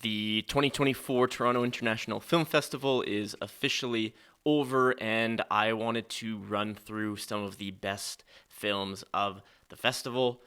The 2024 Toronto International Film Festival is officially over, and I wanted to run through some of the best films of the festival.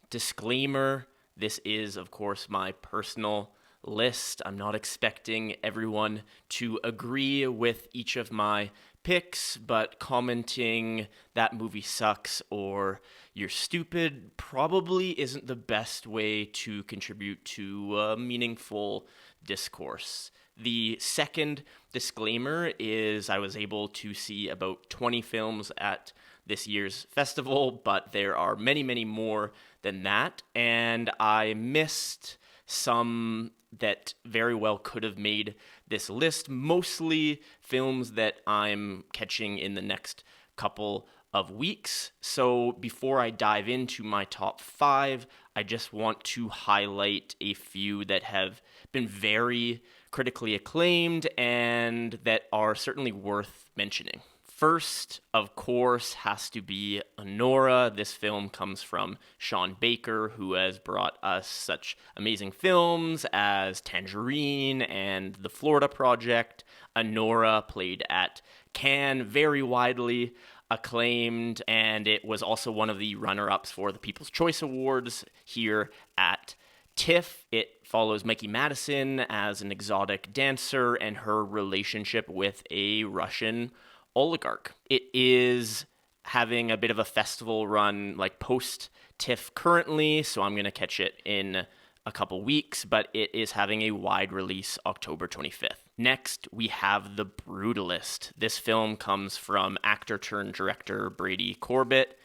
Disclaimer, this is, of course, my personal list. I'm not expecting everyone to agree with each of my picks, but commenting that movie sucks or you're stupid probably isn't the best way to contribute to a meaningful discourse. The second disclaimer is I was able to see about 20 films at this year's festival, but there are many, many more than that, and I missed some that very well could have made this list, mostly films that I'm catching in the next couple of weeks. So before I dive into my top 5, I just want to highlight a few that have been very critically acclaimed and that are certainly worth mentioning. First, of course, has to be Anora. This film comes from Sean Baker, who has brought us such amazing films as Tangerine and The Florida Project. Anora played at Cannes, very widely acclaimed, and it was also one of the runner-ups for the People's Choice Awards here at TIFF. It follows Mikey Madison as an exotic dancer and her relationship with a Russian oligarch. It is having a bit of a festival run, like post TIFF currently, so I'm going to catch it in a couple weeks, but it is having a wide release October 25th. Next, we have The Brutalist. This film comes from actor turned director Brady Corbett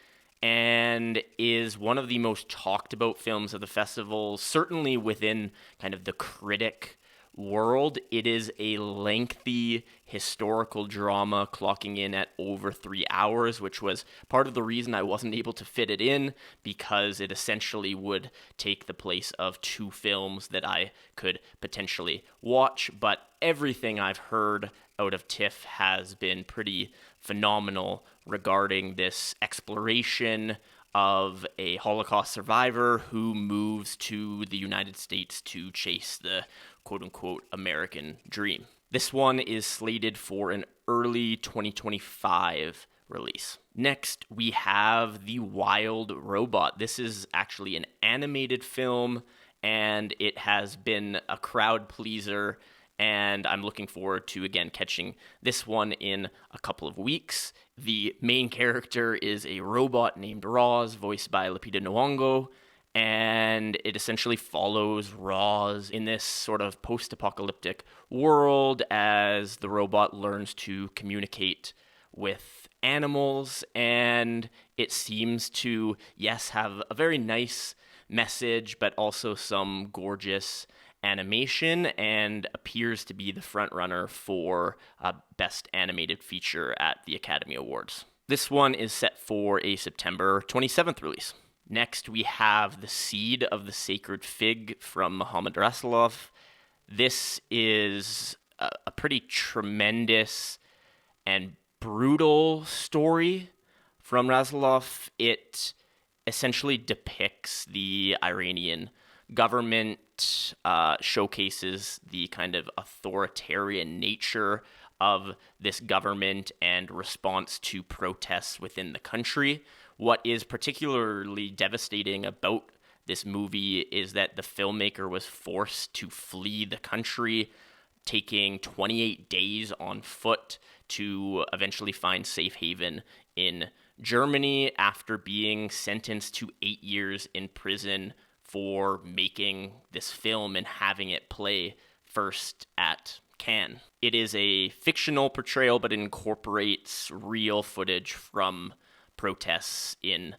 and is one of the most talked about films of the festival, certainly within kind of the critic world. It is a lengthy historical drama clocking in at over 3 hours, which was part of the reason I wasn't able to fit it in, because it essentially would take the place of 2 films that I could potentially watch. But everything I've heard out of TIFF has been pretty phenomenal regarding this exploration of a Holocaust survivor who moves to the United States to chase the quote-unquote American dream. This one is slated for an early 2025 release. Next, we have The Wild Robot. This is actually an animated film, and it has been a crowd pleaser, and I'm looking forward to, again, catching this one in a couple of weeks. The main character is a robot named Roz, voiced by Lupita Nyong'o, and it essentially follows Roz in this sort of post-apocalyptic world as the robot learns to communicate with animals, and it seems to, yes, have a very nice message, but also some gorgeous animation, and appears to be the frontrunner for Best Animated Feature at the Academy Awards. This one is set for a September 27th release. Next, we have The Seed of the Sacred Fig from Mohammad Rasulov. This is a pretty tremendous and brutal story from Rasulov. It essentially depicts the Iranian government, showcases the kind of authoritarian nature of this government and response to protests within the country. What is particularly devastating about this movie is that the filmmaker was forced to flee the country, taking 28 days on foot to eventually find safe haven in Germany after being sentenced to 8 years in prison for making this film and having it play first at Cannes. It is a fictional portrayal, but it incorporates real footage from protests in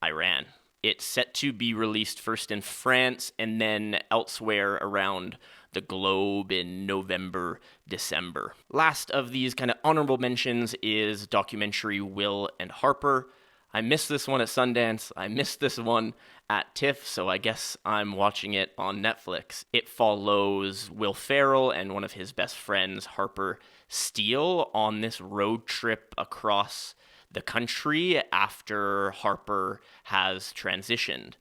Iran. It's set to be released first in France and then elsewhere around the globe in November, December. Last of these kind of honorable mentions is documentary Will and Harper. I missed this one at Sundance. I missed this one at TIFF, so I guess I'm watching it on Netflix. It follows Will Ferrell and one of his best friends, Harper Steele, on this road trip across the country after Harper has transitioned.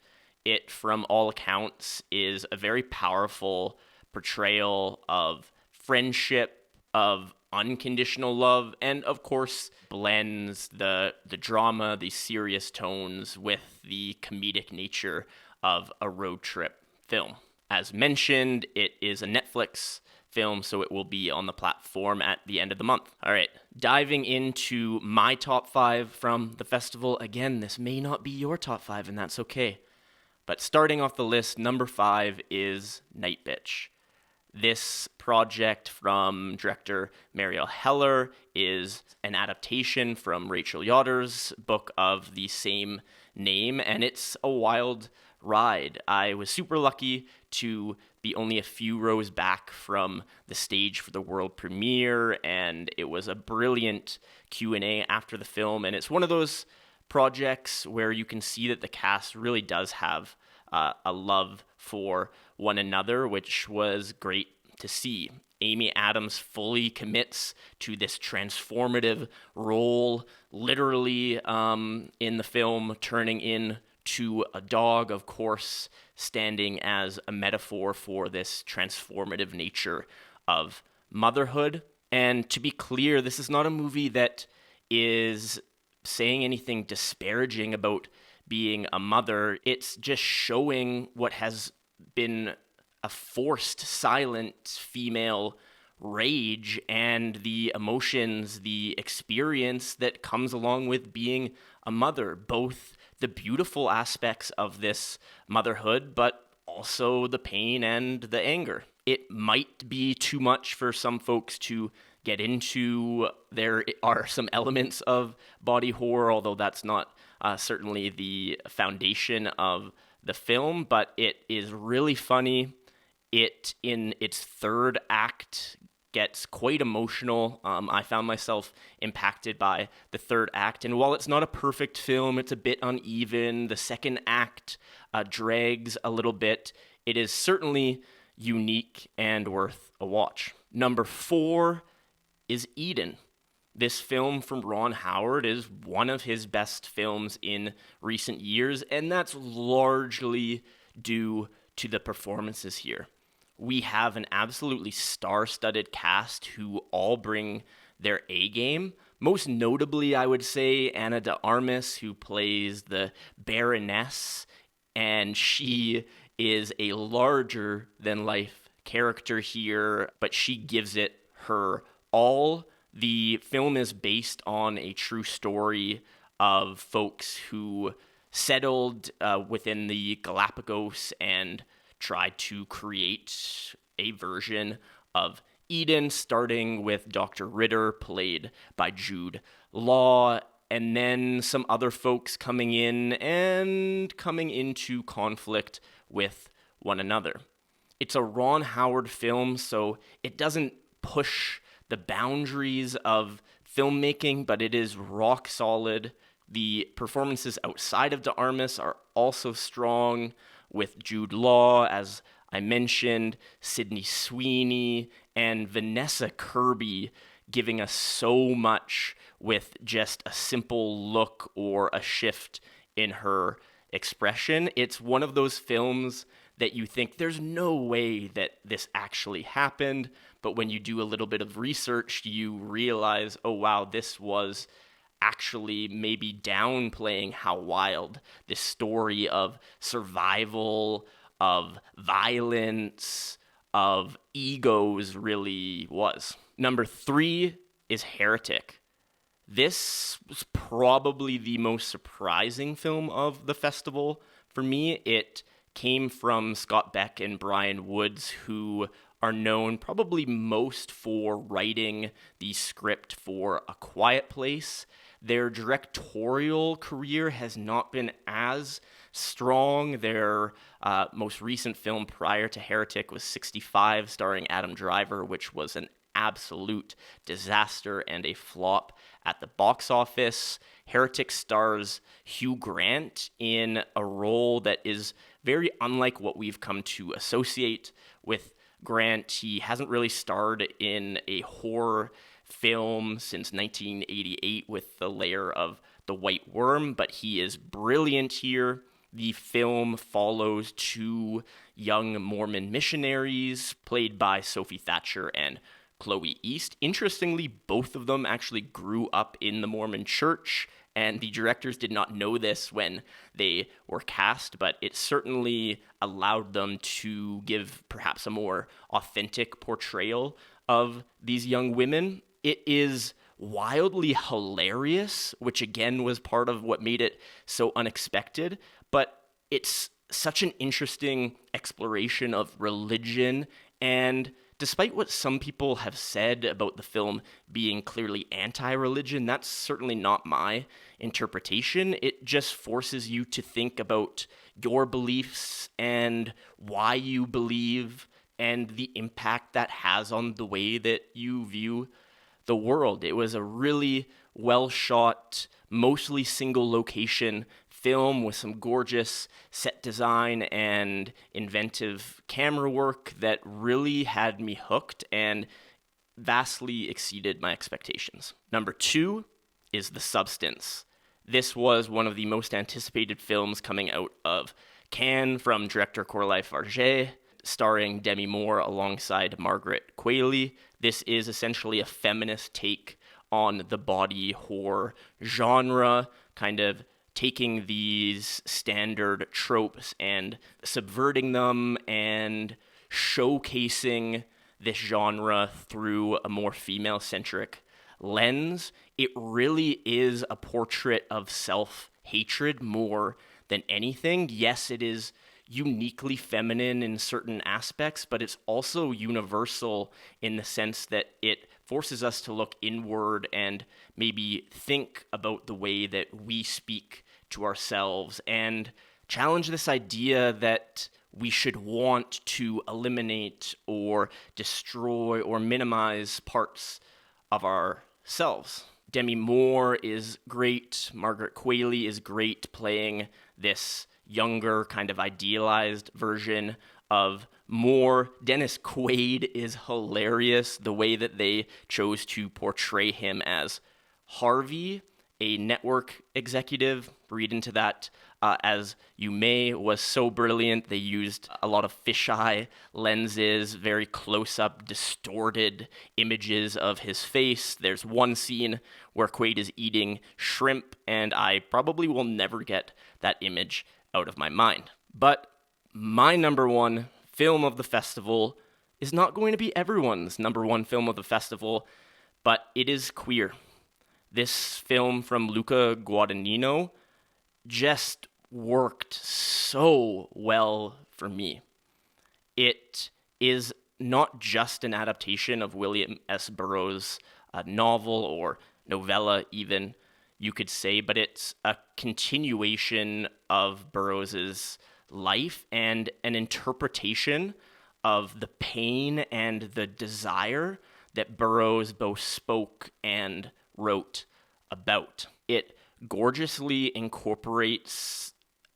It, from all accounts, is a very powerful portrayal of friendship, of unconditional love, and of course blends the drama, the serious tones with the comedic nature of a road trip film. As mentioned, it is a Netflix film, so it will be on the platform at the end of the month. All right, diving into my top 5 from the festival. Again, this may not be your top 5, and that's okay. But starting off the list, number 5 is Nightbitch. This project from director Mariel Heller is an adaptation from Rachel Yotter's book of the same name, and it's a wild ride. I was super lucky to be only a few rows back from the stage for the world premiere, and it was a brilliant Q&A after the film, and it's one of those projects where you can see that the cast really does have a love for one another, which was great to see. Amy Adams fully commits to this transformative role, literally in the film, turning into a dog, of course, standing as a metaphor for this transformative nature of motherhood. And to be clear, this is not a movie that is saying anything disparaging about being a mother. It's just showing what has been a forced, silent female rage and the emotions, the experience that comes along with being a mother, both the beautiful aspects of this motherhood, but also the pain and the anger. It might be too much for some folks to get into. There are some elements of body horror, although that's not certainly the foundation of the film, but it is really funny. It, in its third act, gets quite emotional. I found myself impacted by the third act, and while it's not a perfect film, it's a bit uneven. The second act drags a little bit. It is certainly unique and worth a watch. Number 4 is Eden. This film from Ron Howard is one of his best films in recent years, and that's largely due to the performances here. We have an absolutely star-studded cast who all bring their A game. Most notably, I would say, Ana de Armas, who plays the Baroness, and she is a larger-than-life character here, but she gives it her all. The film is based on a true story of folks who settled within the Galapagos and tried to create a version of Eden, starting with Dr. Ritter, played by Jude Law, and then some other folks coming in and coming into conflict with one another. It's a Ron Howard film, so it doesn't push the boundaries of filmmaking, but it is rock solid. The performances outside of de Armas are also strong, with Jude Law, as I mentioned, Sydney Sweeney, and Vanessa Kirby giving us so much with just a simple look or a shift in her expression. It's one of those films that you think there's no way that this actually happened, but when you do a little bit of research, you realize, oh wow, this was actually maybe downplaying how wild this story of survival, of violence, of egos really was. Number 3 is Heretic. This was probably the most surprising film of the festival for me. It came from Scott Beck and Brian Woods, who are known probably most for writing the script for A Quiet Place. Their directorial career has not been as strong. Their most recent film prior to Heretic was 65, starring Adam Driver, which was an absolute disaster and a flop at the box office. Heretic stars Hugh Grant in a role that is very unlike what we've come to associate with Grant. He hasn't really starred in a horror film since 1988 with The Lair of the White Worm, but he is brilliant here. The film follows two young Mormon missionaries, played by Sophie Thatcher and Chloe East. Interestingly, both of them actually grew up in the Mormon church, and the directors did not know this when they were cast, but it certainly allowed them to give perhaps a more authentic portrayal of these young women. It is wildly hilarious, which again was part of what made it so unexpected, but it's such an interesting exploration of religion. And despite what some people have said about the film being clearly anti-religion, that's certainly not my interpretation. It just forces you to think about your beliefs and why you believe and the impact that has on the way that you view the world. It was a really well shot, mostly single location film with some gorgeous set design and inventive camera work that really had me hooked and vastly exceeded my expectations. Number 2 is The Substance. This was one of the most anticipated films coming out of Cannes from director Coralie Farget, starring Demi Moore alongside Margaret Qualley. This is essentially a feminist take on the body horror genre, kind of taking these standard tropes and subverting them and showcasing this genre through a more female-centric lens. It really is a portrait of self-hatred more than anything. Yes, it is uniquely feminine in certain aspects, but it's also universal in the sense that it forces us to look inward and maybe think about the way that we speak to ourselves and challenge this idea that we should want to eliminate or destroy or minimize parts of ourselves. Demi Moore is great. Margaret Qualley is great playing this younger, kind of idealized version of Moore. Dennis Quaid is hilarious. The way that they chose to portray him as Harvey, a network executive, read into that as you may, was so brilliant. They used a lot of fisheye lenses, very close-up, distorted images of his face. There's one scene where Quaid is eating shrimp, and I probably will never get that image out of my mind. But my number one film of the festival is not going to be everyone's number one film of the festival, but it is queer. This film from Luca Guadagnino just worked so well for me. It is not just an adaptation of William S. Burroughs' novel or novella even, you could say, but it's a continuation of Burroughs' life and an interpretation of the pain and the desire that Burroughs both spoke and wrote about. It gorgeously incorporates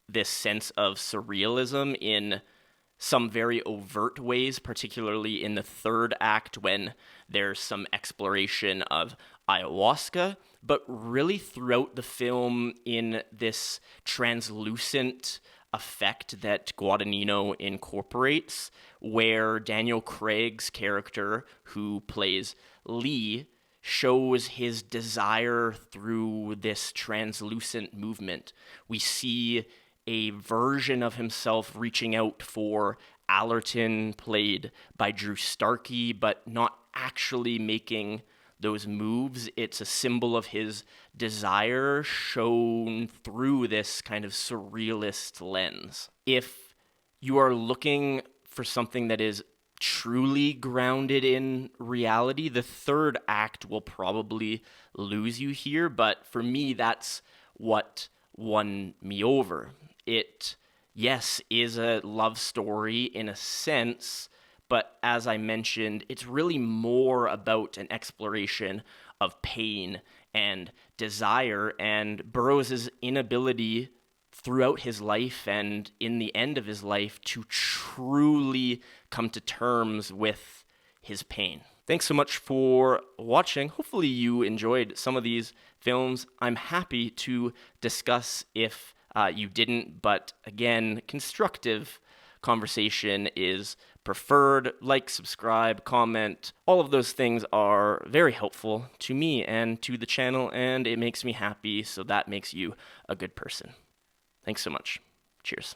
this sense of surrealism in some very overt ways, particularly in the third act when there's some exploration of ayahuasca, but really throughout the film in this translucent effect that Guadagnino incorporates, where Daniel Craig's character, who plays Lee, shows his desire through this translucent movement. We see a version of himself reaching out for Allerton, played by Drew Starkey, but not actually making those moves. It's a symbol of his desire shown through this kind of surrealist lens. If you are looking for something that is truly grounded in reality, the third act will probably lose you here, but for me, that's what won me over. It, yes, is a love story in a sense, but as I mentioned, it's really more about an exploration of pain and desire, and Burroughs' inability throughout his life and in the end of his life to truly come to terms with his pain. Thanks so much for watching. Hopefully you enjoyed some of these films. I'm happy to discuss if you didn't. But again, constructive conversation is preferred. Like, subscribe, comment. All of those things are very helpful to me and to the channel, and it makes me happy, so that makes you a good person. Thanks so much. Cheers.